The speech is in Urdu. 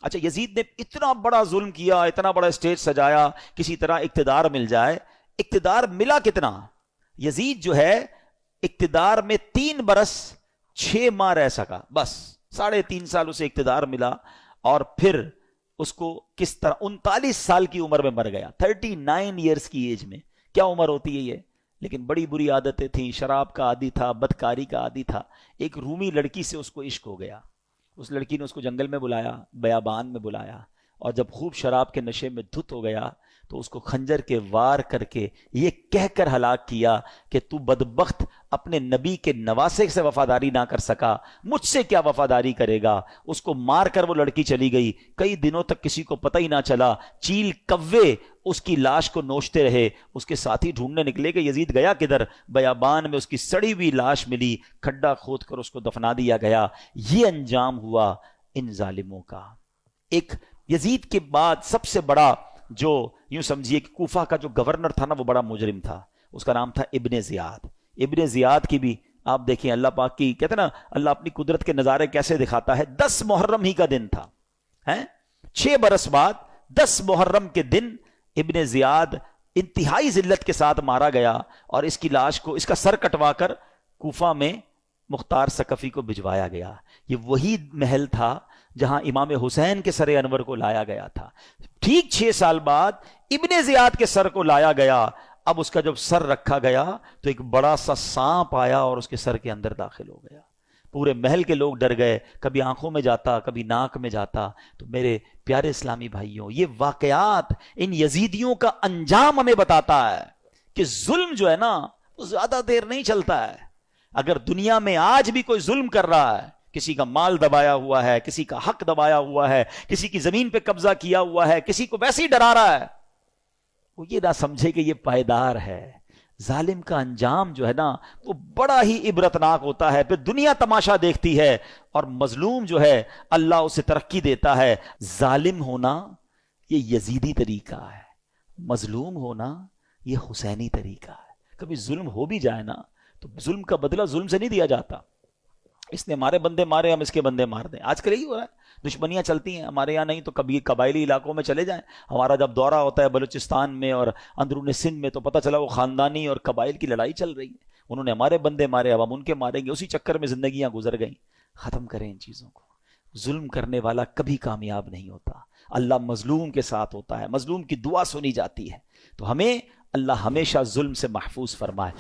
اچھا یزید نے اتنا بڑا ظلم کیا، اتنا بڑا اسٹیج سجایا، کسی طرح اقتدار مل جائے. اقتدار ملا کتنا؟ یزید جو ہے اقتدار میں 3 برس 6 ماہ رہ سکا، بس 3.5 سال اسے اقتدار ملا، اور پھر اس کو کس طرح 39 سال کی عمر میں مر گیا، 39 ایئرس کی ایج میں. کیا عمر ہوتی ہے یہ؟ لیکن بڑی بری عادتیں تھیں، شراب کا عادی تھا، بدکاری کا عادی تھا. ایک رومی لڑکی سے اس کو عشق ہو گیا. اس لڑکی نے اس کو جنگل میں بلایا، بیابان میں بلایا، اور جب خوب شراب کے نشے میں دھت ہو گیا تو اس کو خنجر کے وار کر کے یہ کہہ کر ہلاک کیا کہ تو بدبخت اپنے نبی کے نواسے سے وفاداری نہ کر سکا، مجھ سے کیا وفاداری کرے گا. اس کو مار کر وہ لڑکی چلی گئی. کئی دنوں تک کسی کو پتہ ہی نہ چلا. چیل کوے اس کی لاش کو نوچتے رہے. اس کے ساتھی ڈھونڈنے نکلے کہ یزید گیا کدھر. بیابان میں اس کی سڑی ہوئی لاش ملی، کھڈا کھود کر اس کو دفنا دیا گیا. یہ انجام ہوا ان ظالموں کا. ایک یزید کے بعد سب سے بڑا جو یوں سمجھیے کہ کوفہ کا جو گورنر تھا نا، وہ بڑا مجرم تھا. اس کا نام تھا ابن زیاد. ابن زیاد کی بھی آپ دیکھیں، اللہ پاک کی کہتے ہیں نا، اللہ اپنی قدرت کے نظارے کیسے دکھاتا ہے. 10 محرم ہی کا دن تھا، 6 برس بعد 10 محرم کے دن ابن زیاد انتہائی ذلت کے ساتھ مارا گیا، اور اس کی لاش کو، اس کا سر کٹوا کر کوفہ میں مختار ثقفی کو بھجوایا گیا. یہ وہی محل تھا جہاں امام حسین کے سر انور کو لایا گیا تھا. ٹھیک 6 سال بعد ابن زیاد کے سر کو لایا گیا. اب اس کا جب سر رکھا گیا تو ایک بڑا سا سانپ آیا اور اس کے سر کے اندر داخل ہو گیا. پورے محل کے لوگ ڈر گئے، کبھی آنکھوں میں جاتا، کبھی ناک میں جاتا. تو میرے پیارے اسلامی بھائیوں، یہ واقعات ان یزیدیوں کا انجام ہمیں بتاتا ہے کہ ظلم جو ہے نا وہ زیادہ دیر نہیں چلتا ہے. اگر دنیا میں آج بھی کوئی ظلم کر رہا ہے، کسی کا مال دبایا ہوا ہے، کسی کا حق دبایا ہوا ہے، کسی کی زمین پہ قبضہ کیا ہوا ہے، کسی کو ویسے ہی ڈرا رہا ہے، وہ یہ نہ سمجھے کہ یہ پائیدار ہے. ظالم کا انجام جو ہے نا وہ بڑا ہی عبرتناک ہوتا ہے. پھر دنیا تماشا دیکھتی ہے، اور مظلوم جو ہے اللہ اسے ترقی دیتا ہے. ظالم ہونا یہ یزیدی طریقہ ہے، مظلوم ہونا یہ حسینی طریقہ ہے. کبھی ظلم ہو بھی جائے نا تو ظلم کا بدلہ ظلم سے نہیں دیا جاتا. اس نے ہمارے بندے مارے، ہم اس کے بندے مار دیں. آج کل یہی ہو رہا ہے، دشمنیاں چلتی ہیں. ہمارے یہاں نہیں تو کبھی قبائلی علاقوں میں چلے جائیں. ہمارا جب دورہ ہوتا ہے بلوچستان میں اور اندرون سندھ میں تو پتہ چلا وہ خاندانی اور قبائل کی لڑائی چل رہی ہے. انہوں نے ہمارے بندے مارے، اب ہم ان کے ماریں گے. اسی چکر میں زندگیاں گزر گئیں. ختم کریں ان چیزوں کو. ظلم کرنے والا کبھی کامیاب نہیں ہوتا. اللہ مظلوم کے ساتھ ہوتا ہے، مظلوم کی دعا سنی جاتی ہے. تو ہمیں اللہ ہمیشہ ظلم سے محفوظ فرمائے.